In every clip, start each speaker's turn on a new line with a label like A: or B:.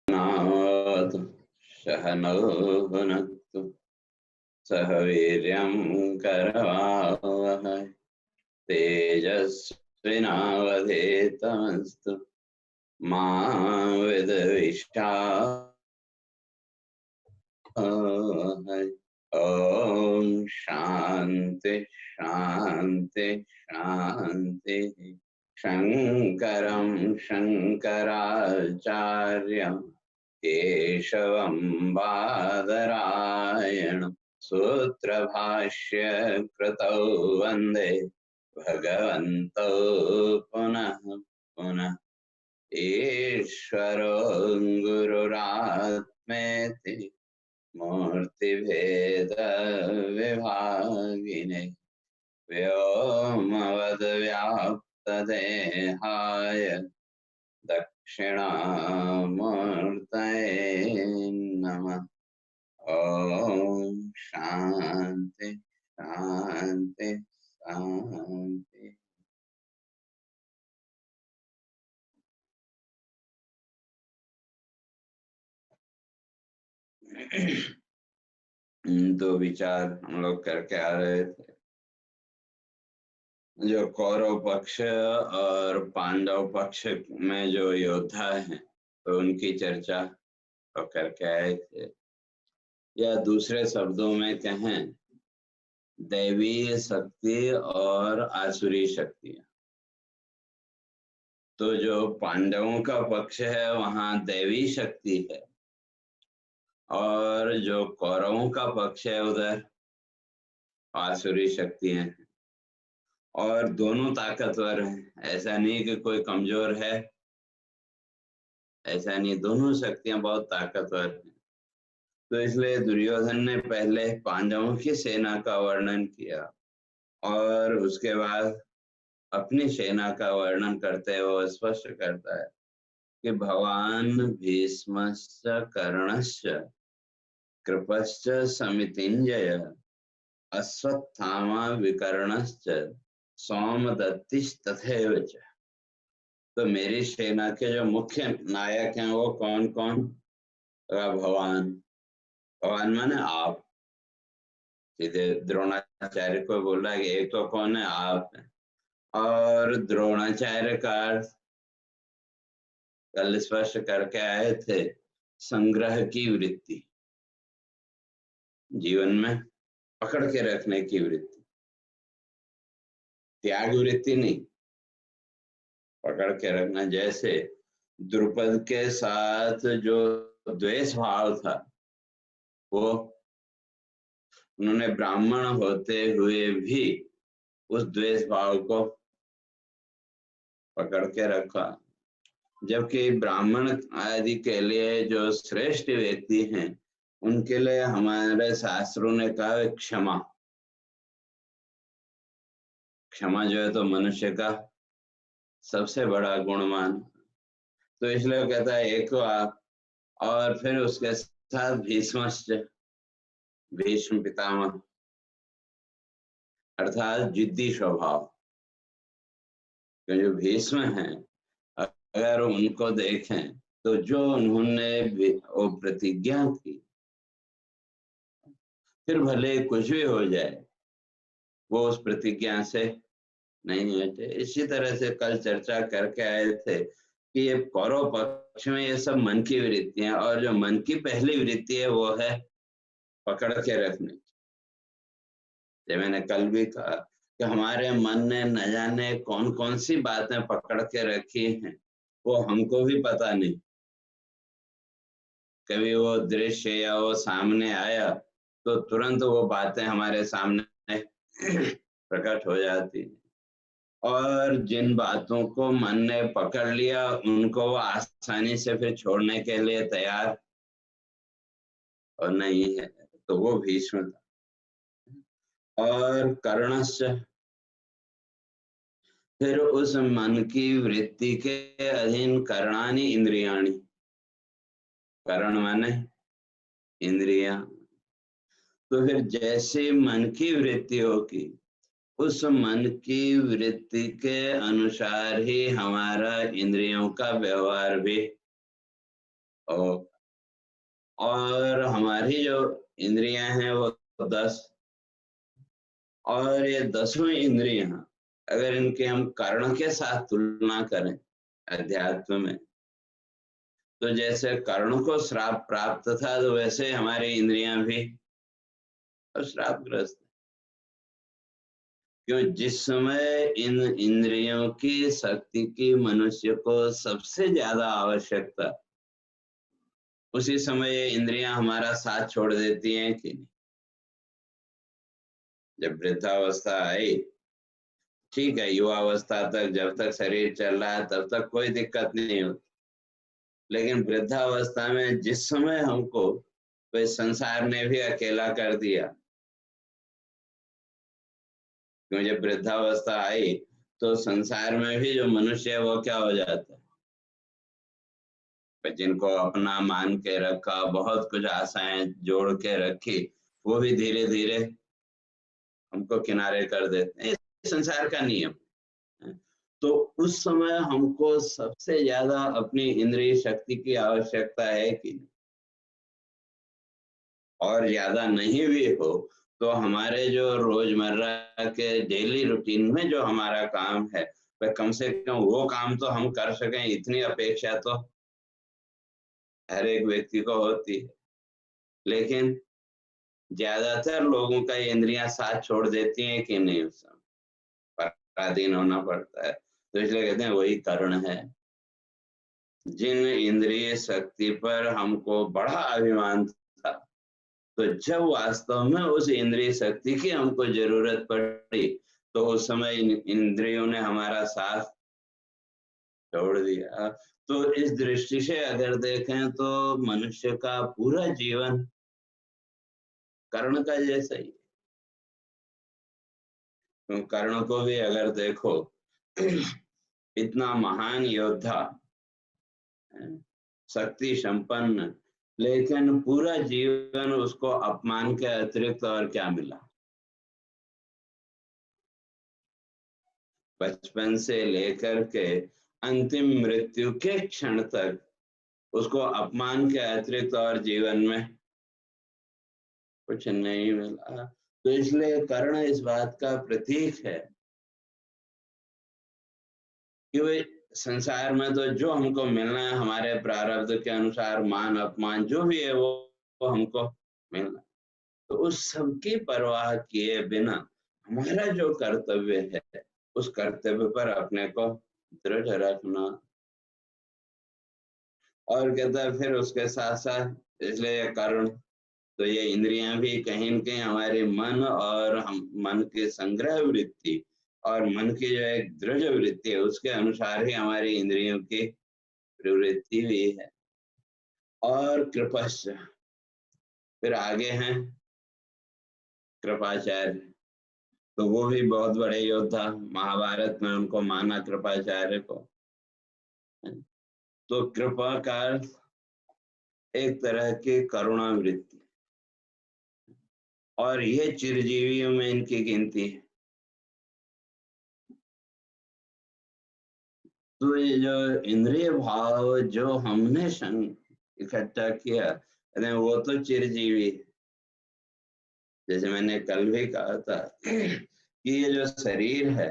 A: नावतु सहनौ भुनक्तु सह वीर्यं करवावहै तेजस्विनावधीतमस्तु मा विद्विषावहै। ओम शांति शांति शांति। शंकरं शंकराचार्यं केशवं बादरायणं सूत्रभाष्य कृतौ वन्दे भगवन्तौ पुनः पुनः। ईश्वरो गुरुरात्मेति मूर्तिभेद विभागिने व्योमवद्व्याप्तदेहाय दक्षिणामूर्तये नमः। ओम शांति शांति शांति। तो विचार हम लोग करके आ रहे थे, जो कौरव पक्ष और पांडव पक्ष में जो योद्धा हैं तो उनकी चर्चा तो करके आए थे। या दूसरे शब्दों में कहें, दैवीय शक्ति और आसुरी शक्तियां। तो जो पांडवों का पक्ष है वहां दैवी शक्ति है, और जो कौरवों का पक्ष है उधर आसुरी शक्तियां हैं। और दोनों ताकतवर हैं, ऐसा नहीं कि कोई कमजोर है, ऐसा नहीं, दोनों शक्तियां बहुत ताकतवर हैं। तो इसलिए दुर्योधन ने पहले पांडवों की सेना का वर्णन किया और उसके बाद अपनी सेना का वर्णन करते हुए स्पष्ट करता है कि भगवान भीष्मश्च कर्णश्च कृपश्च समितिंजय अश्वत्थामा विकर्णश्च सोमदत्तिस्तथैव च। तो मेरी सेना के जो मुख्य नायक हैं वो कौन कौन? भगवान। भगवान माने आप। सीधे द्रोणाचार्य को बोल रहा है कि एक तो कौन है? आप है। और द्रोणाचार्य का कल स्पष्ट करके आए थे, संग्रह की वृत्ति, जीवन में पकड़ के रखने की वृत्ति, त्याग वृत्ति नहीं, पकड़ के रखना। जैसे द्रुपद के साथ जो द्वेष भाव था, वो उन्होंने ब्राह्मण होते हुए भी उस द्वेष भाव को पकड़ के रखा। जबकि ब्राह्मण आदि के लिए जो श्रेष्ठ व्यक्ति हैं, उनके लिए हमारे शास्त्रों ने कहा क्षमा। क्षमा जो है तो मनुष्य का सबसे बड़ा गुण मान। तो इसलिए कहता है एक तो आप, और फिर उसके साथ भीष्मश्च, भीष्म पितामह, अर्थात जिद्दी स्वभाव। जो भीष्म हैं, अगर उनको देखें तो जो उन्होंने वो प्रतिज्ञा की, फिर भले कुछ भी हो जाए वो उस प्रतिज्ञा से नहीं हटे। इसी तरह से कल चर्चा करके आए थे कि ये कौरव पक्ष में ये सब मन की वृत्तियां, और जो मन की पहली वृत्ति है वो है पकड़ के रखने। जैसे मैंने कल भी कहा कि हमारे मन ने न जाने कौन कौन सी बातें पकड़ के रखी हैं, वो हमको भी पता नहीं। कभी वो दृश्य या वो सामने आया तो तुरंत वो बातें हमारे सामने प्रकट हो जाती हैं। और जिन बातों को मन ने पकड़ लिया उनको वो आसानी से फिर छोड़ने के लिए तैयार और नहीं है, तो वो भीष्म था। और कर्णश्च, फिर उस मन की वृत्ति के अधीन कर्णानि इंद्रियाणि। कर्ण माने इंद्रियां। तो फिर जैसे मन की वृत्ति होगी, उस मन की वृत्ति के अनुसार ही हमारा इंद्रियों का व्यवहार भी और हमारी जो इंद्रियां हैं वो 10, और ये 10 इंद्रियां अगर इनके हम कर्ण के साथ तुलना करें अध्यात्म में, तो जैसे कर्ण को श्राप प्राप्त था, तो वैसे हमारी इंद्रियां भी श्रापग्रस्त। क्यों? जिस समय इन इंद्रियों की शक्ति की मनुष्य को सबसे ज्यादा आवश्यकता, उसी समय ये इंद्रियां हमारा साथ छोड़ देती हैं कि नहीं? जब वृद्धावस्था आई, ठीक है, युवावस्था तक जब तक शरीर चल रहा है तब तक कोई दिक्कत नहीं होती, लेकिन वृद्धावस्था में जिस समय हमको तो संसार ने भी अकेला कर दिया। क्यों? जब वृद्धावस्था आई तो संसार में भी जो मनुष्य है वो क्या हो जाता है, जिनको अपना मान के रखा, बहुत कुछ आशाएं जोड़ के रखी, वो भी धीरे धीरे हमको किनारे कर देते हैं। ये संसार का नियम है। तो उस समय हमको सबसे ज्यादा अपनी इंद्रिय शक्ति की आवश्यकता है कि नहीं? और ज्यादा नहीं भी हो तो हमारे जो रोजमर्रा के डेली रूटीन में जो हमारा काम है, वह कम से कम वो काम तो हम कर सकें, इतनी अपेक्षा तो हर एक व्यक्ति को होती है। लेकिन ज्यादातर लोगों का ये इंद्रियां साथ छोड़ देती हैं कि नहीं, उस समय पराधीन होना पड़ता है। तो इसलिए कहते हैं वही कर्ण है। जिन इंद्रिय शक्ति पर हमको बड़ा अभिमान था, तो जब वास्तव में उस इंद्रिय शक्ति की हमको जरूरत पड़ी, तो उस समय इन इंद्रियों ने हमारा साथ छोड़ दिया। तो इस दृष्टि से अगर देखें तो मनुष्य का पूरा जीवन कर्ण का जैसा ही है। तो कर्ण को भी अगर देखो इतना महान योद्धा, शक्ति संपन्न, लेकिन पूरा जीवन उसको अपमान के अतिरिक्त और क्या मिला? बचपन से लेकर के अंतिम मृत्यु के क्षण तक उसको अपमान के अतिरिक्त और जीवन में कुछ नहीं मिला। तो इसलिए कर्ण इस बात का प्रतीक है कि वे संसार में तो जो हमको मिलना है हमारे प्रारब्ध के अनुसार, मान अपमान जो भी है वो हमको मिलना है। तो उस सब की परवाह किए बिना हमारा जो कर्तव्य है, उस कर्तव्य पर अपने को दृढ़ रखना। और कहता है फिर उसके साथ साथ, इसलिए कर्ण, तो ये इंद्रियां भी कहीं न कहीं हमारे मन और हम मन के संग्रह वृत्ति और मन की जो एक दृढ़ वृत्ति है उसके अनुसार ही हमारी इंद्रियों की प्रवृत्ति भी है। और कृपश्च, फिर आगे हैं कृपाचार्य। तो वो भी बहुत बड़े योद्धा, महाभारत में उनको माना कृपाचार्य को। तो कृपा का एक तरह की करुणा वृत्ति, और ये चिरजीवियों में इनकी गिनती है। तो ये जो इंद्रिय भाव जो हमने इकट्ठा किया, अरे वो तो चिरजीवी है। जैसे मैंने कल भी कहा था कि ये जो शरीर है,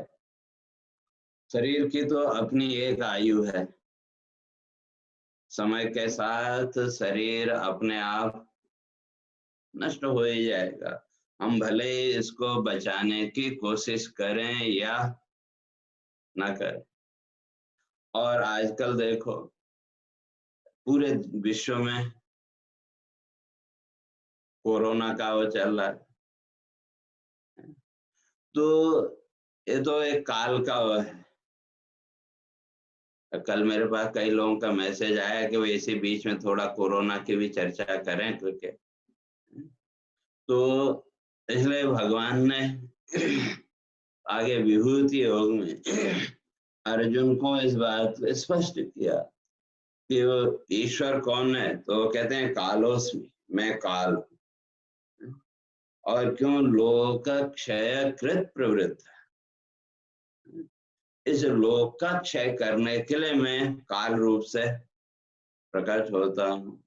A: शरीर की तो अपनी एक आयु है। समय के साथ शरीर अपने आप नष्ट हो ही जाएगा। हम भले ही इसको बचाने की कोशिश करें या ना करें। और आजकल देखो पूरे विश्व में कोरोना का वो चल रहा है। तो ये तो एक काल का वो है। कल मेरे पास कई लोगों का मैसेज आया कि वो इसी बीच में थोड़ा कोरोना की भी चर्चा करें करके। तो इसलिए भगवान ने आगे विभूति योग में अर्जुन को इस बात को स्पष्ट किया कि वो ईश्वर कौन है। तो वो कहते हैं कालोस्मि, मैं काल हूं। और क्यों? लोक क्षय कृत प्रवृत्त, इस लोक का क्षय करने के लिए मैं काल रूप से प्रकट होता हूँ।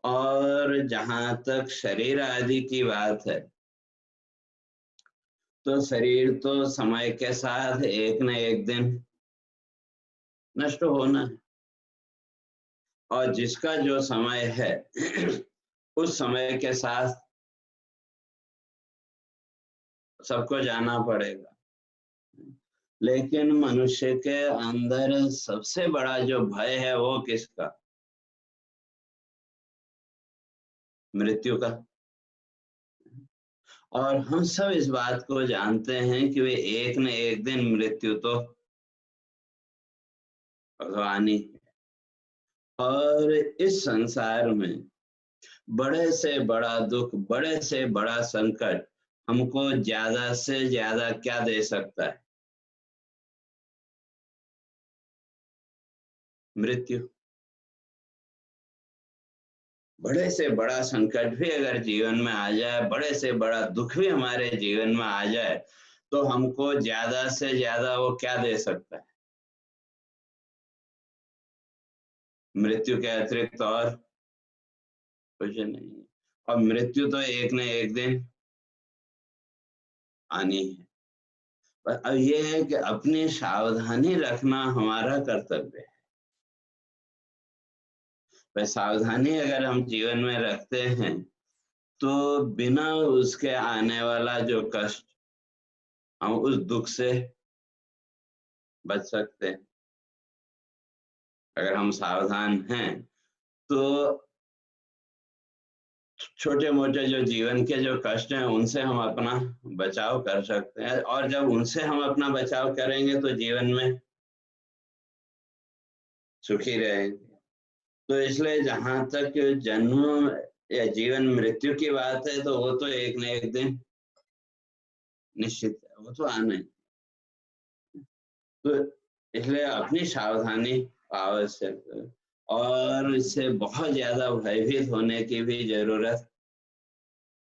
A: और जहां तक शरीर आदि की बात है, तो शरीर तो समय के साथ एक न एक दिन नष्ट होना है। और जिसका जो समय है उस समय के साथ सबको जाना पड़ेगा। लेकिन मनुष्य के अंदर सबसे बड़ा जो भय है वो किसका? मृत्यु का। और हम सब इस बात को जानते हैं कि वे एक न एक दिन मृत्यु तो भगवानी है। और इस संसार में बड़े से बड़ा दुख, बड़े से बड़ा संकट हमको ज्यादा से ज्यादा क्या दे सकता है? मृत्यु। बड़े से बड़ा संकट भी अगर जीवन में आ जाए, बड़े से बड़ा दुख भी हमारे जीवन में आ जाए, तो हमको ज्यादा से ज्यादा वो क्या दे सकता है? मृत्यु के अतिरिक्त और कुछ नहीं। और मृत्यु तो एक न एक दिन आनी है। पर अब ये है कि अपनी सावधानी रखना हमारा कर्तव्य है। पर सावधानी अगर हम जीवन में रखते हैं, तो बिना उसके आने वाला जो कष्ट, हम उस दुख से बच सकते हैं। अगर हम सावधान हैं, तो छोटे मोटे जो जीवन के जो कष्ट हैं उनसे हम अपना बचाव कर सकते हैं। और जब उनसे हम अपना बचाव करेंगे तो जीवन में सुखी रहेंगे। तो इसलिए जहां तक जन्म या जीवन मृत्यु की बात है, तो वो तो एक न एक दिन निश्चित है, वो तो आना ही। तो इसलिए अपनी सावधानी आवश्यक है। और इससे बहुत ज्यादा भयभीत होने की भी जरूरत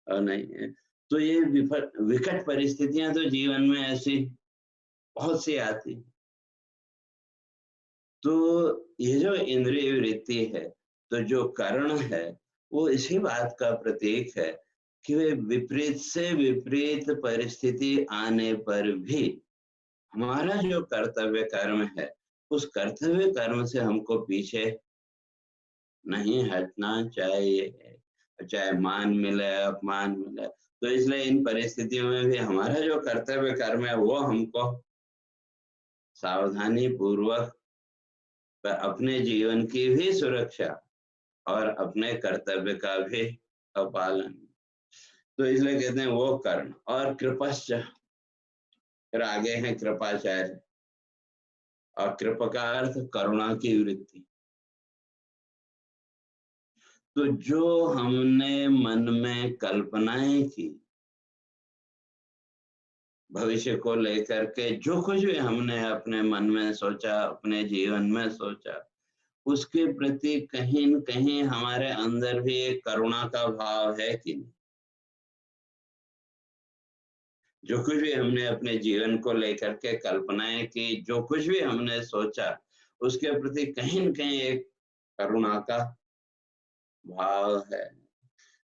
A: नहीं है। तो ये विकट परिस्थितियां तो जीवन में ऐसी बहुत सी आती हैं। तो ये जो इंद्रिय वृत्ति है, तो जो कर्ण है, वो इसी बात का प्रतीक है कि वे विपरीत से विपरीत परिस्थिति आने पर भी हमारा जो कर्तव्य कर्म है, उस कर्तव्य कर्म से हमको पीछे नहीं हटना चाहिए। चाहे मान मिले, अपमान मिले। तो इसलिए इन परिस्थितियों में भी हमारा जो कर्तव्य कर्म है, वो हमको सावधानी पूर्वक अपने जीवन की भी सुरक्षा और अपने कर्तव्य का भी पालन। तो इसलिए कहते हैं वो कर्ण। और कृपश्च, फिर आगे है कृपाचार्य। और कृपा का अर्थ करुणा की वृत्ति। तो जो हमने मन में कल्पनाएं की, भविष्य को लेकर के जो कुछ भी हमने अपने मन में सोचा, अपने जीवन में सोचा, उसके प्रति कहीं न कहीं हमारे अंदर भी एक करुणा का भाव है कि नहीं? जो कुछ भी हमने अपने जीवन को लेकर के कल्पनाएं की, जो कुछ भी हमने सोचा, उसके प्रति कहीं न कहीं एक करुणा का भाव है।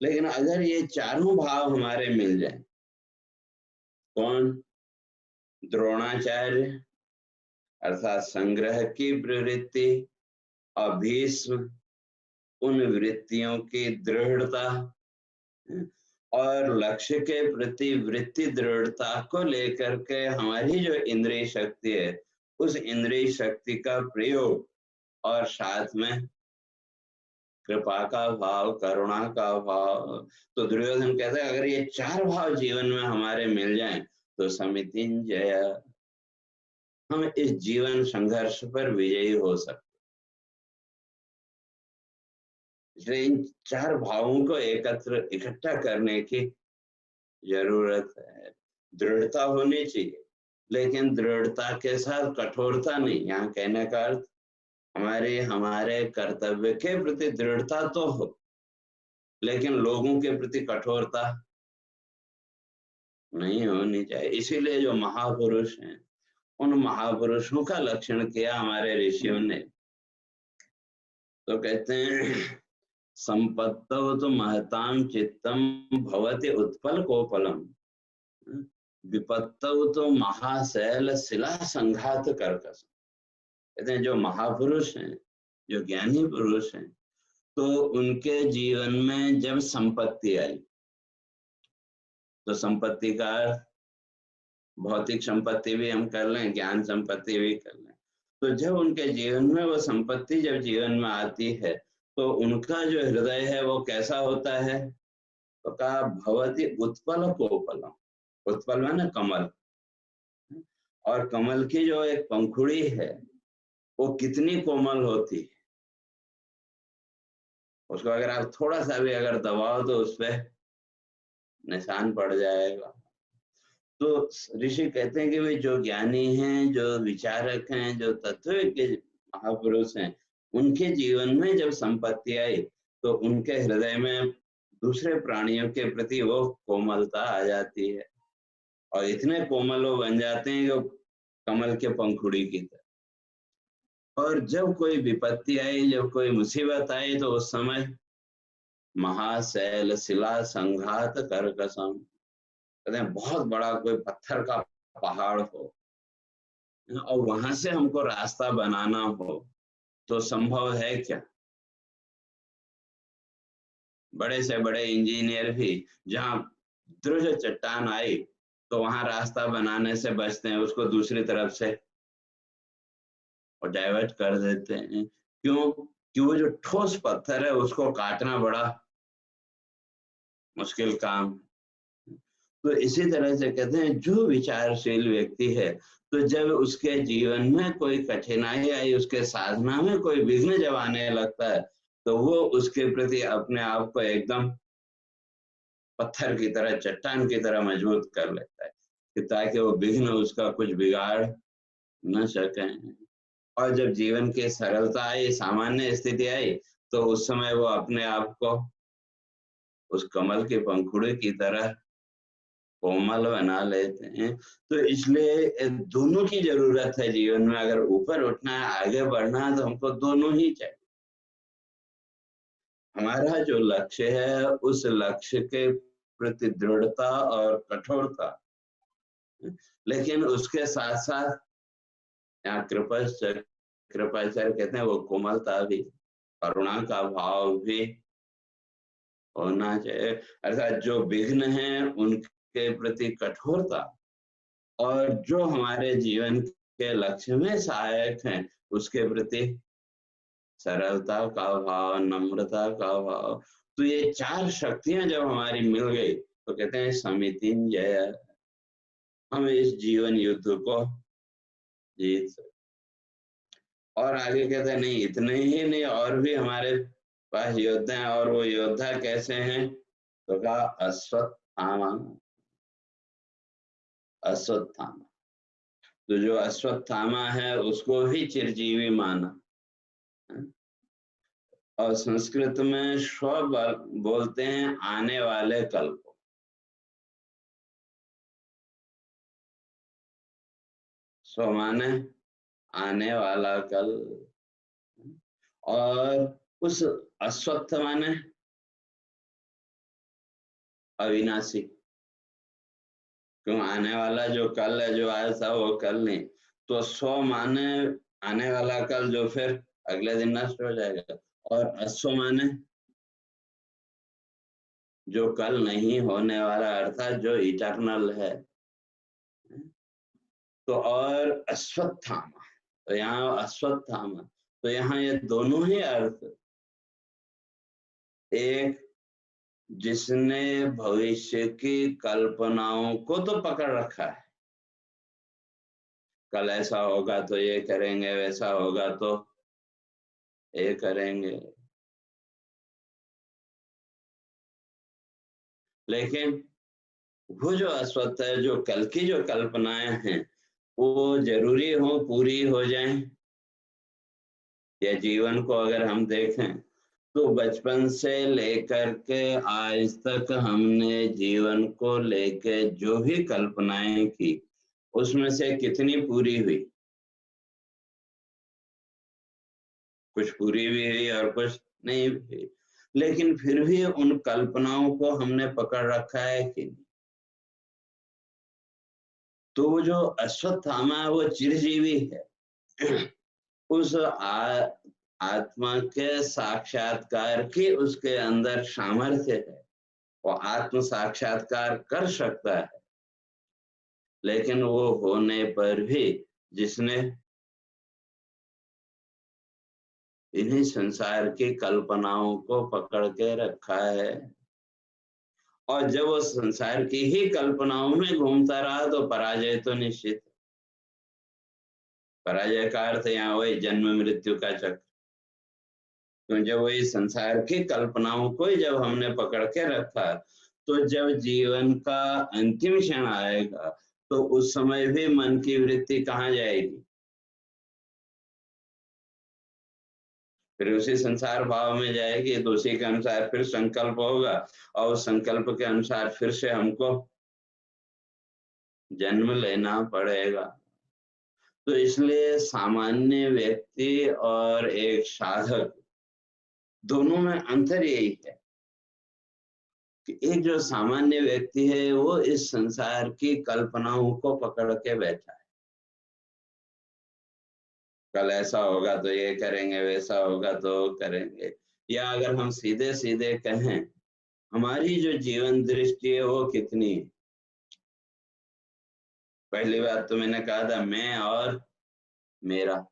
A: लेकिन अगर ये चारों भाव हमारे मिल जाएं, कौन? द्रोणाचार्य अर्थात संग्रह की प्रवृत्ति, अभीष्म उन वृत्तियों की दृढ़ता, और लक्ष्य के प्रति वृत्ति दृढ़ता को लेकर के हमारी जो इंद्रिय शक्ति है, उस इंद्रिय शक्ति का प्रयोग, और साथ में कृपा का भाव, करुणा का भाव। तो दुर्योधन कहते हैं अगर ये चार भाव जीवन में हमारे मिल जाएं, तो समितिंजय, हम इस जीवन संघर्ष पर विजयी हो सकते। इसलिए इन चार भावों को एकत्र इकट्ठा करने की जरूरत है। दृढ़ता होनी चाहिए, लेकिन दृढ़ता के साथ कठोरता नहीं। यहाँ कहने का अर्थ हमारे हमारे कर्तव्य के प्रति दृढ़ता तो हो, लेकिन लोगों के प्रति कठोरता नहीं होनी चाहिए। इसीलिए जो महापुरुष हैं, उन महापुरुषों का लक्षण किया हमारे ऋषियों ने तो कहते हैं संपत्तौ तो महतां चित्तम भवति उत्पल कोपलम, विपत्तौ तो महाशैल शिला संघात कर्कश। कहते हैं जो महापुरुष हैं, जो ज्ञानी पुरुष हैं, तो उनके जीवन में जब संपत्ति आई, तो संपत्ति का भौतिक संपत्ति भी हम कर लें, ज्ञान संपत्ति भी कर लें, तो जब उनके जीवन में वो संपत्ति जब जीवन में आती है, तो उनका जो हृदय है वो कैसा होता है? तो कहा भवति उत्पल कोपलम। उत्पल माने कमल, और कमल की जो एक पंखुड़ी है वो कितनी कोमल होती है, उसको अगर आप थोड़ा सा भी अगर दबाओ तो उस पर निशान पड़ जाएगा। तो ऋषि कहते हैं कि वे जो ज्ञानी हैं, जो विचारक हैं, जो तत्व के महापुरुष हैं, उनके जीवन में जब संपत्ति आई तो उनके हृदय में दूसरे प्राणियों के प्रति वो कोमलता आ जाती है, और इतने कोमल वो बन जाते हैं कि कमल के पंखुड़ी की तरह। और जब कोई विपत्ति आई, जब कोई मुसीबत आई, तो उस समय महाशैल शिला संघात कर्कशम, कहते हैं बहुत बड़ा कोई पत्थर का पहाड़ हो और वहां से हमको रास्ता बनाना हो, तो संभव है क्या? बड़े से बड़े इंजीनियर भी जहाँ दृढ़ चट्टान आई तो वहां रास्ता बनाने से बचते हैं, उसको दूसरी तरफ से और डाइवर्ट कर देते हैं। क्यों? कि वो जो ठोस पत्थर है उसको काटना बड़ा मुश्किल काम। तो इसी तरह से कहते हैं जो विचारशील व्यक्ति है, तो जब उसके जीवन में कोई कठिनाई आई, उसके साधना में कोई विघ्न जब आने लगता है, तो वो उसके प्रति अपने आप को एकदम पत्थर की तरह, चट्टान की तरह मजबूत कर लेता है, कि ताकि वो विघ्न उसका कुछ बिगाड़ न सके। और जब जीवन की सरलता आई, सामान्य स्थिति आई, तो उस समय वो अपने आप को उस कमल के पंखुड़ी की तरह कोमल बना लेते हैं। तो इसलिए दोनों की जरूरत है जीवन में। अगर ऊपर उठना है, आगे बढ़ना है, तो हमको दोनों ही चाहिए। हमारा जो लक्ष्य है, उस लक्ष्य के प्रति दृढ़ता और कठोरता, लेकिन उसके साथ साथ यहाँ कृपाचार्य कहते हैं वो कोमलता भी, करुणा का भाव भी होना चाहिए। अर्थात जो विघ्न है उनके प्रति कठोरता, और जो हमारे जीवन के लक्ष्य में सहायक हैं उसके प्रति सरलता का भाव, नम्रता का भाव। तो ये चार शक्तियां जब हमारी मिल गई तो कहते हैं समितिन जय, हम इस जीवन युद्ध को जीत सकते। और आगे कहते हैं नहीं, इतने ही नहीं, और भी हमारे पास योद्धा हैं। और वो योद्धा कैसे हैं? तो कहा अश्वत्थामा। अश्वत्थामा, तो जो अश्वत्थामा है उसको भी चिरजीवी माना। और संस्कृत में स्व बोलते हैं आने वाले कल को। स्व माने आने वाला कल, और उस अश्वत्थ माने अविनाशी। क्यों? आने वाला जो कल है, जो आया था वो कल नहीं। तो स्व माने आने वाला कल जो फिर अगले दिन नष्ट हो जाएगा, और अश्व माने जो कल नहीं होने वाला, अर्थात जो इटर्नल है। तो और अश्वत्थामा, तो यहाँ अश्वत्थामा, तो यहाँ ये दोनों ही अर्थ। एक, जिसने भविष्य की कल्पनाओं को तो पकड़ रखा है, कल ऐसा होगा तो ये करेंगे, वैसा होगा तो ये करेंगे। लेकिन वो जो अश्वत्थ है, जो कल की जो कल्पनाएं हैं वो जरूरी हो पूरी हो जाएं। या जीवन को अगर हम देखें तो बचपन से लेकर के आज तक हमने जीवन को लेके जो भी कल्पनाएं की, उसमें से कितनी पूरी हुई? कुछ पूरी भी हुई और कुछ नहीं भी हुई, लेकिन फिर भी उन कल्पनाओं को हमने पकड़ रखा है कि नहीं। तो वो जो अश्वत्थामा है वो चिरजीवी है। उस आत्मा के साक्षात्कार की उसके अंदर सामर्थ्य है, वो आत्म साक्षात्कार कर सकता है, लेकिन वो होने पर भी जिसने इन्हीं संसार की कल्पनाओं को पकड़ के रखा है, और जब वो संसार की ही कल्पनाओं में घूमता रहा तो पराजय तो निश्चित। पराजय का अर्थ यहाँ वही जन्म मृत्यु का चक्र। तो जब वही संसार की कल्पनाओं को ही जब हमने पकड़ के रखा, तो जब जीवन का अंतिम क्षण आएगा तो उस समय भी मन की वृत्ति कहाँ जाएगी? फिर उसी संसार भाव में जाएगी, तो उसी के अनुसार फिर संकल्प होगा, और उस संकल्प के अनुसार फिर से हमको जन्म लेना पड़ेगा। तो इसलिए सामान्य व्यक्ति और एक साधक दोनों में अंतर यही है कि एक जो सामान्य व्यक्ति है वो इस संसार की कल्पनाओं को पकड़ के बैठा है। कल ऐसा होगा तो ये करेंगे, वैसा होगा तो करेंगे। या अगर हम सीधे सीधे कहें, हमारी जो जीवन दृष्टि है वो कितनी है? पहली बात तो मैंने कहा था, मैं और मेरा,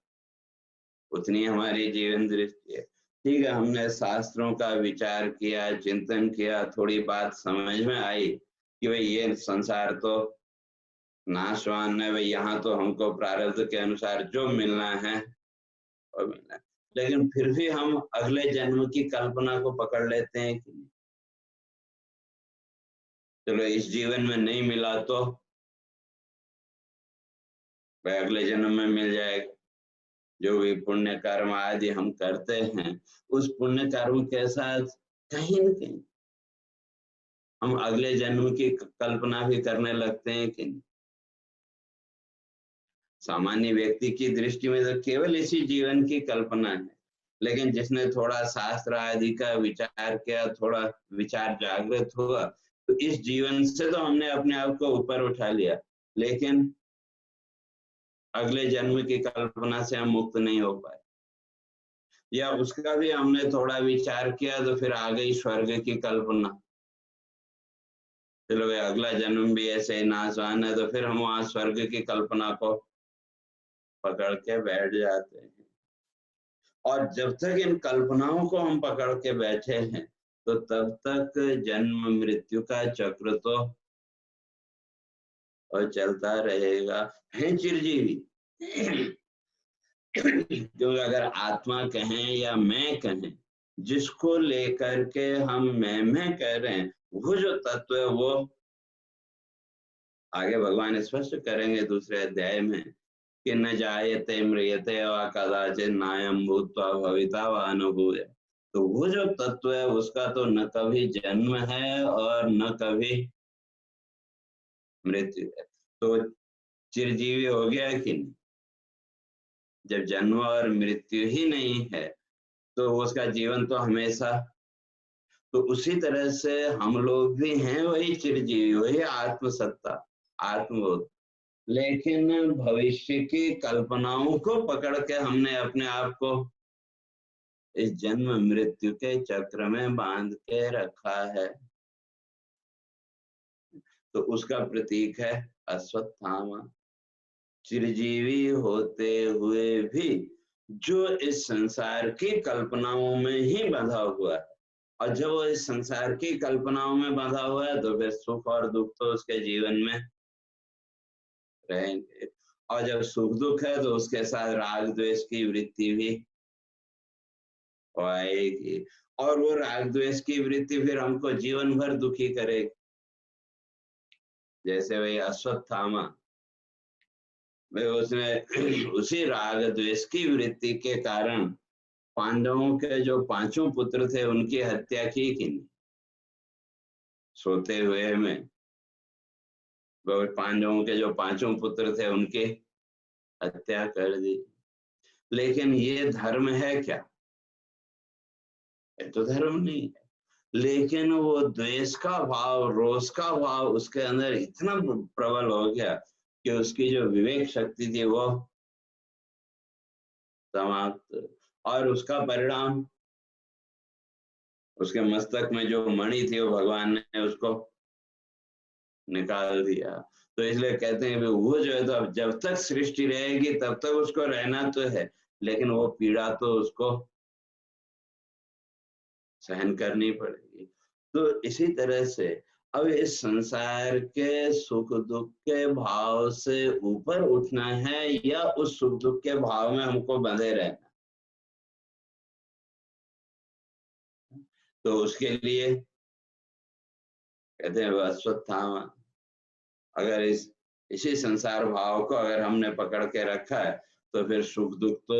A: उतनी हमारी जीवन दृष्टि है। ठीक है, हमने शास्त्रों का विचार किया, चिंतन किया, थोड़ी बात समझ में आई कि भाई ये संसार तो नाशवान है, भाई यहाँ तो हमको प्रारब्ध के अनुसार जो मिलना है वो मिलना है। लेकिन फिर भी हम अगले जन्म की कल्पना को पकड़ लेते हैं कि नहीं। चलो इस जीवन में नहीं मिला तो भाई अगले जन्म में मिल जाएगा। जो भी पुण्य कर्म आदि हम करते हैं, उस पुण्य कर्म के साथ कहीं न कहीं हम अगले जन्म की कल्पना भी करने लगते हैं कि नहीं। सामान्य व्यक्ति की दृष्टि में तो केवल इसी जीवन की कल्पना है, लेकिन जिसने थोड़ा शास्त्र आदि का विचार किया, थोड़ा विचार जागृत हुआ, तो इस जीवन से तो हमने अपने आप को ऊपर उठा लिया, लेकिन अगले जन्म की कल्पना से हम मुक्त नहीं हो पाए। या उसका भी हमने थोड़ा विचार किया तो फिर आ गई स्वर्ग की कल्पना। चलो भाई अगला जन्म भी ऐसे ही नाशवान है, तो फिर हम वहां स्वर्ग की कल्पना को पकड़ के बैठ जाते हैं। और जब तक इन कल्पनाओं को हम पकड़ के बैठे हैं, तो तब तक जन्म मृत्यु का चक्र तो और चलता रहेगा, है चिरजीवी। क्योंकि अगर आत्मा कहें या मैं कहें, जिसको लेकर के हम मैं कह रहे हैं, वो जो तत्व है वो आगे भगवान स्पष्ट करेंगे दूसरे अध्याय में कि न जायते म्रियते वा कदाचित नायं भूत्वा भविता वा अनुभूय। तो वो जो तत्व है उसका तो न कभी जन्म है और न कभी मृत्यु है। तो चिरजीवी हो गया कि नहीं? जब जन्म और मृत्यु ही नहीं है तो उसका जीवन तो हमेशा। तो उसी तरह से हम लोग भी हैं वही चिरजीवी, वही आत्मसत्ता, आत्मबोध, लेकिन भविष्य की कल्पनाओं को पकड़ के हमने अपने आप को इस जन्म मृत्यु के चक्र में बांध के रखा है। तो उसका प्रतीक है अश्वत्थामा। चिरजीवी होते हुए भी जो इस संसार की कल्पनाओं में ही बंधा हुआ है, और जब वो इस संसार की कल्पनाओं में बंधा हुआ है तो फिर सुख और दुख तो उसके जीवन में रहेंगे। और जब सुख दुख है तो उसके साथ राग द्वेष की वृत्ति भी आएगी, और वो राग द्वेष की वृत्ति फिर हमको जीवन भर दुखी करेगी। जैसे वही अश्वत्थामा, वे उसने उसी राग द्वेष की वृत्ति के कारण पांडवों के जो पांचों पुत्र थे उनकी हत्या की कि नहीं? सोते हुए में वो पांडवों के जो पांचों पुत्र थे उनकी हत्या कर दी। लेकिन ये धर्म है क्या? ये तो धर्म नहीं है। लेकिन वो द्वेष का भाव, रोष का भाव उसके अंदर इतना प्रबल हो गया कि उसकी जो विवेक शक्ति थी वो समाप्त। और उसका परिणाम, उसके मस्तक में जो मणि थी वो भगवान ने उसको निकाल दिया। तो इसलिए कहते हैं वो जो है, तो अब जब तक सृष्टि रहेगी तब तक उसको रहना तो है, लेकिन वो पीड़ा तो उसको सहन करनी पड़ेगी। तो इसी तरह से अब इस संसार के सुख दुख के भाव से ऊपर उठना है या उस सुख दुख के भाव में हमको बंधे रहना। तो उसके लिए कहते हैं अश्वत्थामा, अगर इसी संसार भाव को अगर हमने पकड़ के रखा है तो फिर सुख दुख तो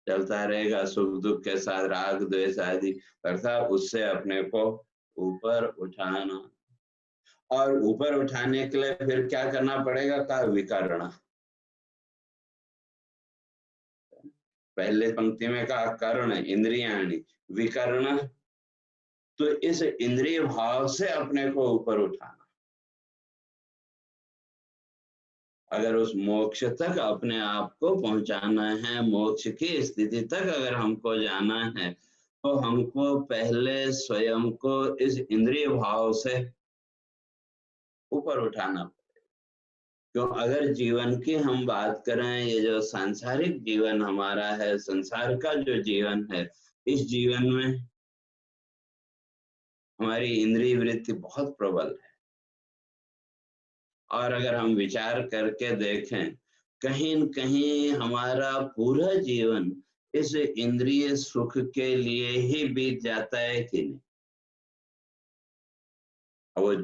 A: चलता रहेगा। सुख दुख के साथ राग द्वेष आदि, अर्थात उससे अपने को ऊपर उठाना। और ऊपर उठाने के लिए फिर क्या करना पड़ेगा? का विकर्ण। पहले पंक्ति में कहा कर्ण इंद्रियाणि, विकर्ण तो इस इंद्रिय भाव से अपने को ऊपर उठाना। अगर उस मोक्ष तक अपने आप को पहुंचाना है, मोक्ष की स्थिति तक अगर हमको जाना है, तो हमको पहले स्वयं को इस इंद्रिय भाव से ऊपर उठाना। क्यों? अगर जीवन की हम बात करें, ये जो सांसारिक जीवन हमारा है, संसार का जो जीवन है, इस जीवन में हमारी इंद्रिय वृत्ति बहुत प्रबल है। और अगर हम विचार करके देखें, कहीं न कहीं हमारा पूरा जीवन इस इंद्रिय सुख के लिए ही बीत जाता है कि नहीं? वो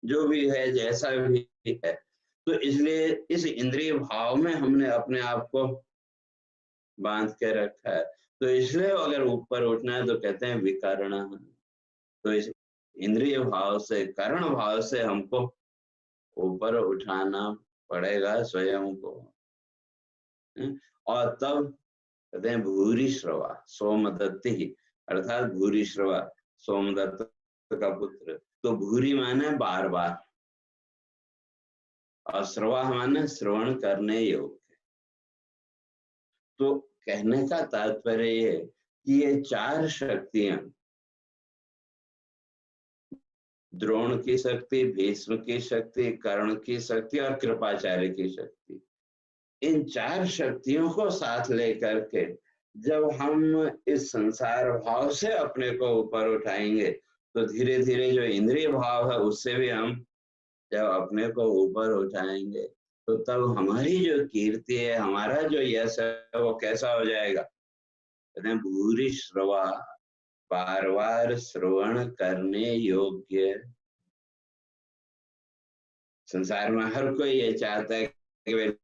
A: जो भी है, जैसा भी है, तो इसलिए इस इंद्रिय भाव में हमने अपने आप को बांध के रखा है। तो इसलिए अगर ऊपर उठना है तो कहते हैं विकर्ण। तो इस इंद्रिय भाव से, कर्ण भाव से हमको ऊपर उठाना पड़ेगा स्वयं को। और तब कहते हैं भूरि श्रवा सोमदत्ति, अर्थात भूरि श्रवा सोमदत्त का पुत्र। तो भूरि माने बार बार, और श्रवा माने श्रवण करने योग्य। तो कहने का तात्पर्य ये कि ये चार शक्तियां, द्रोण की शक्ति, भीष्म की शक्ति, कर्ण की शक्ति और कृपाचार्य की शक्ति, इन चार शक्तियों को साथ लेकर के जब हम इस संसार भाव से अपने को ऊपर उठाएंगे, तो धीरे धीरे जो इंद्रिय भाव है उससे भी हम जब अपने को ऊपर उठाएंगे, तो तब हमारी जो कीर्ति है, हमारा जो यश है, वो कैसा हो जाएगा? कहते हैं भूरि श्रवा, बार बार श्रवण करने योग्य। संसार में हर कोई ये चाहता है कि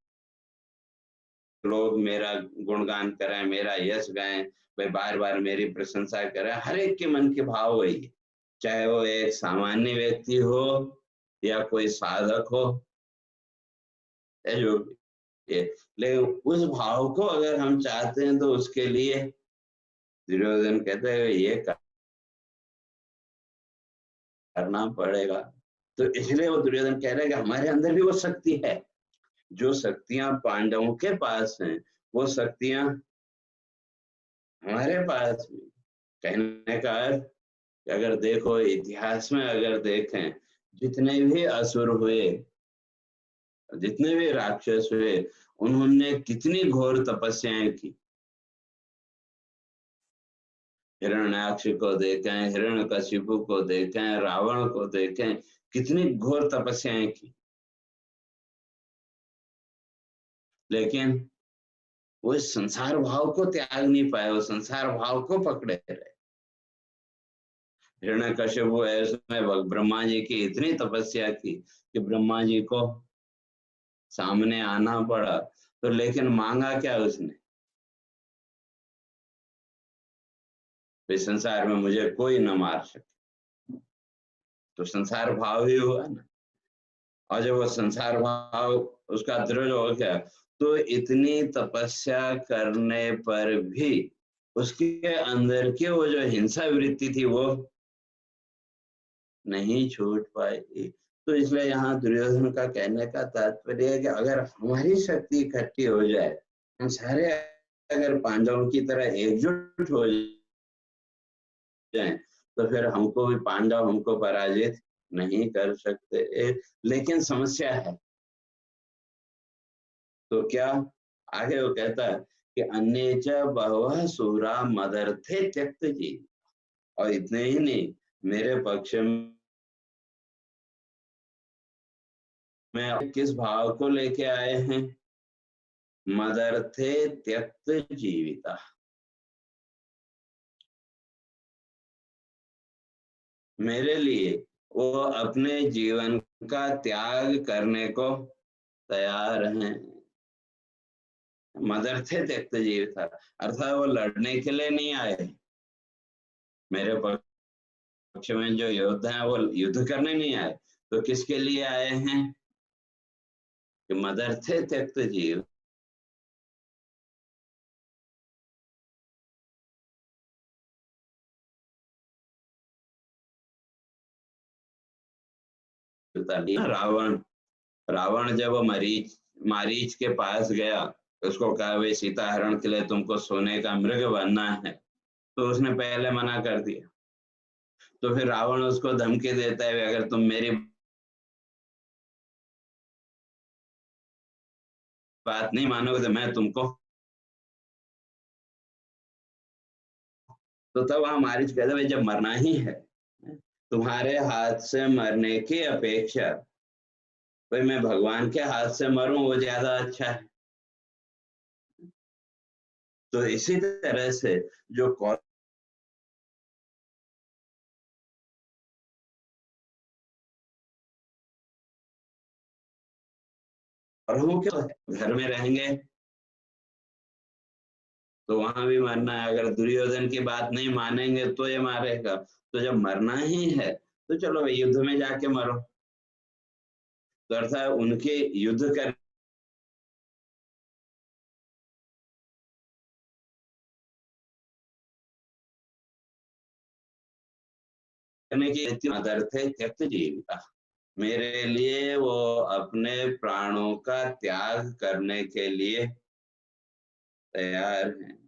A: लोग मेरा गुणगान करें, मेरा यश गाएं, वे बार बार मेरी प्रशंसा करें। हर एक के मन के भाव वही है, चाहे वो एक सामान्य व्यक्ति हो या कोई साधक हो, जो ये। लेकिन उस भाव को अगर हम चाहते हैं तो उसके लिए दुर्योधन कहते हैं ये करना पड़ेगा। तो इसलिए वो दुर्योधन कह रहे हैं कि हमारे अंदर भी वो शक्ति है। जो शक्तियां पांडवों के पास हैं, वो शक्तियां हमारे पास भी। कहने का अर्थ, अगर देखो इतिहास में अगर देखें, जितने भी असुर हुए, जितने भी राक्षस हुए, उन्होंने कितनी घोर तपस्याएं की। हिरण्याक्ष को देखें, हिरण्यकशिपु को देखें, रावण को देखें, कितनी घोर तपस्याएं की, लेकिन वो इस संसार भाव को त्याग नहीं पाए, वो संसार भाव को पकड़े रहे। हिरण्यकशिपु ऐसे ब्रह्मा जी की इतनी तपस्या की कि ब्रह्मा जी को सामने आना पड़ा, तो लेकिन मांगा क्या उसने? इस संसार में मुझे कोई न मार सके। तो संसार भाव ही हुआ ना। और जब वो संसार भाव उसका दृढ़ हो गया, तो इतनी तपस्या करने पर भी उसके अंदर की वो जो हिंसा वृत्ति थी वो नहीं छूट पाएगी। तो इसलिए यहाँ दुर्योधन का कहने का तात्पर्य है कि अगर हमारी शक्ति इकट्ठी हो जाए, हम सारे अगर पांडवों की तरह एकजुट हो जाए, तो फिर हमको भी पांडव हमको पराजित नहीं कर सकते। लेकिन समस्या है, तो क्या? आगे वो कहता है कि अन्य च बहवः सूरा मदर्थे त्यक्त जी। और इतने ही नहीं, मेरे पक्ष में किस भाव को लेके आए हैं? मदर्थे त्यक्त जीविता। मेरे लिए वो अपने जीवन का त्याग करने को तैयार हैं। मदर्थे त्यक्त जीविता अर्थात वो लड़ने के लिए नहीं आए। मेरे पक्ष में जो योद्धा है वो युद्ध करने नहीं आए, तो किसके लिए आए हैं? कि मदर्थे त्यक्त जीव रावण रावण जब मरीच मारीच के पास गया, उसको कहा भाई सीता हरण के लिए तुमको सोने का मृग बनना है, तो उसने पहले मना कर दिया। तो फिर रावण उसको धमकी देता है, अगर तुम मेरी बात नहीं मानोगे तो मैं तुमको, तो तब वहां मारीच कहता भाई जब मरना ही है, तुम्हारे हाथ से मरने की अपेक्षा भाई मैं भगवान के हाथ से मरूं वो ज्यादा अच्छा है। तो इसी तरह से जो कौरवों के घर में रहेंगे तो वहां भी मरना है, अगर दुर्योधन की बात नहीं मानेंगे तो ये मारेगा। तो जब मरना ही है तो चलो भाई युद्ध में जाके मरो। तो अर्थात उनके युद्ध करने की मदर थे त्यक्त जीविका। मेरे लिए वो अपने प्राणों का त्याग करने के लिए तैयार हैं।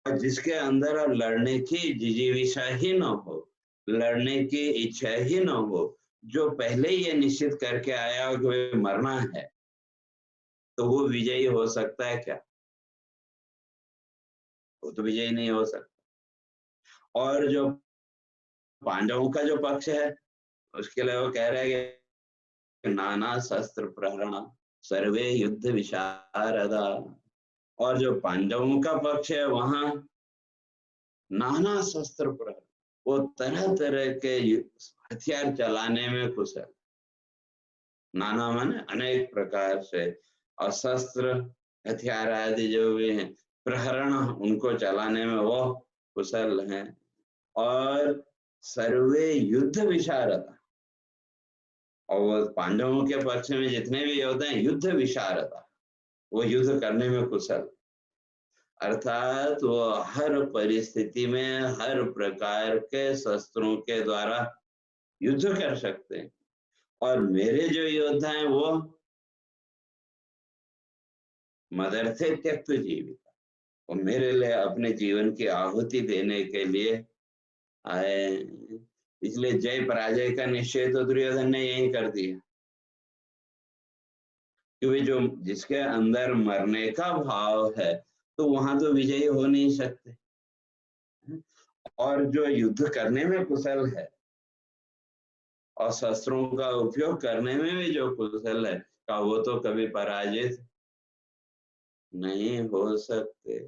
A: और जिसके अंदर अब लड़ने की जिजीविषा ही न हो, लड़ने की इच्छा ही न हो, जो पहले ही ये निश्चित करके आया हो कि भाई मरना है, तो वो विजयी हो सकता है क्या? वो तो विजयी नहीं हो सकता। और जो पांडवों का जो पक्ष है, उसके लिए वो कह रहे हैं कि नाना शस्त्र प्रहरण सर्वे युद्ध विशारदा। और जो पांडवों का पक्ष है वहां नाना शस्त्र प्रहरण, वो तरह तरह के हथियार चलाने में कुशल। नाना माने अनेक प्रकार से अशस्त्र हथियार आदि जो भी हैं, प्रहरण उनको चलाने में वो कुशल हैं। और सर्वे युद्ध विशारद, और वो पांडवों के पक्ष में जितने भी योद्धा हैं युद्ध विशारद, वो युद्ध करने में कुशल। अर्थात वो हर परिस्थिति में हर प्रकार के शस्त्रों के द्वारा युद्ध कर सकते हैं। और मेरे जो योद्धा हैं वो मदर्थे त्यक्त जीवित, और मेरे लिए अपने जीवन की आहुति देने के लिए आए। इसलिए जय पराजय का निश्चय तो दुर्योधन ने यही कर दिया, क्योंकि जो जिसके अंदर मरने का भाव है तो वहां तो विजयी हो नहीं सकते। और जो युद्ध करने में कुशल है और शस्त्रों का उपयोग करने में भी जो कुशल है, का वो तो कभी पराजित नहीं हो सकते।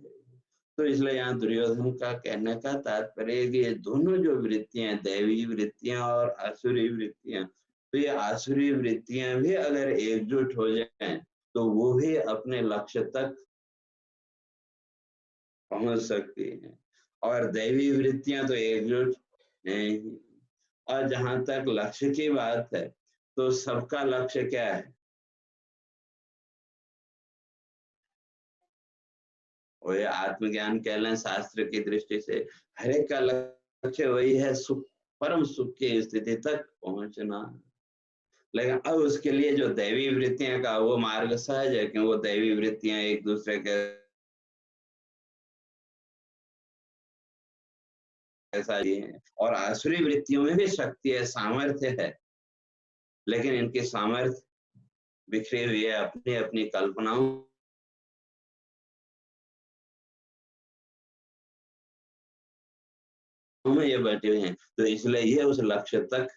A: तो इसलिए यहाँ दुर्योधन का कहने का तात्पर्य है कि ये दोनों जो वृत्तियां, दैवी वृत्तियां और आसुरी वृत्तियां, तो ये आसुरी वृत्तियां भी अगर एकजुट हो जाएं तो वो भी अपने लक्ष्य तक पहुंच सकती हैं। और दैवी वृत्तियां तो एकजुट नहीं। और जहां तक लक्ष्य की बात है, तो सबका लक्ष्य क्या है? वो ये आत्मज्ञान कह लें शास्त्र की दृष्टि से, हर एक का लक्ष्य वही है, सुख, परम सुख की स्थिति तक पहुंचना। लेकिन अब उसके लिए जो दैवी वृत्तियां का वो मार्ग सहज है, कि वो दैवी वृत्तियां एक दूसरे के ऐसा ही है, और आसुरी वृत्तियों में भी शक्ति है, सामर्थ्य है, लेकिन इनकी सामर्थ्य बिखरी हुई है अपनी अपनी कल्पनाओं में ये बैठे हुए हैं, तो इसलिए ये उस लक्ष्य तक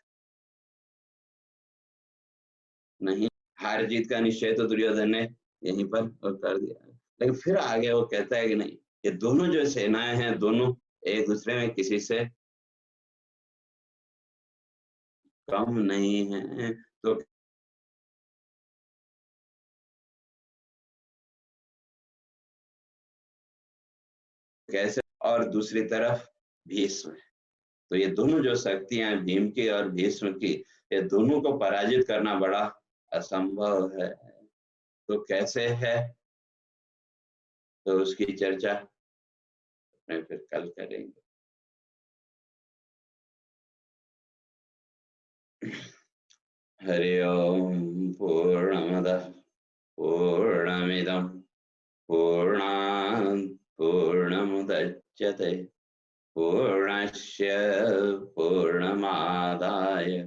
A: नहीं। हार जीत का निश्चय तो दुर्योधन ने यहीं पर वो कर दिया है। लेकिन फिर आगे वो कहता है कि नहीं, ये दोनों जो सेनाएं हैं, दोनों एक दूसरे में किसी से कम नहीं है। तो कैसे, और दूसरी तरफ भीष्म, तो ये दोनों जो शक्तियां हैं, भीम की और भीष्म की, ये दोनों को पराजित करना बड़ा असंभव है। तो कैसे है, तो उसकी चर्चा मैं फिर कल करेंगे। हरि ओम। पूर्णमदः पूर्णमिदं पूर्णात् पूर्णमुदच्यते पूर्णस्य पूर्णमादाय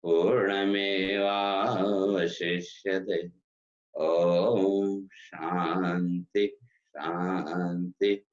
A: पूर्णमेवावशिष्यते। ओम शांति शांति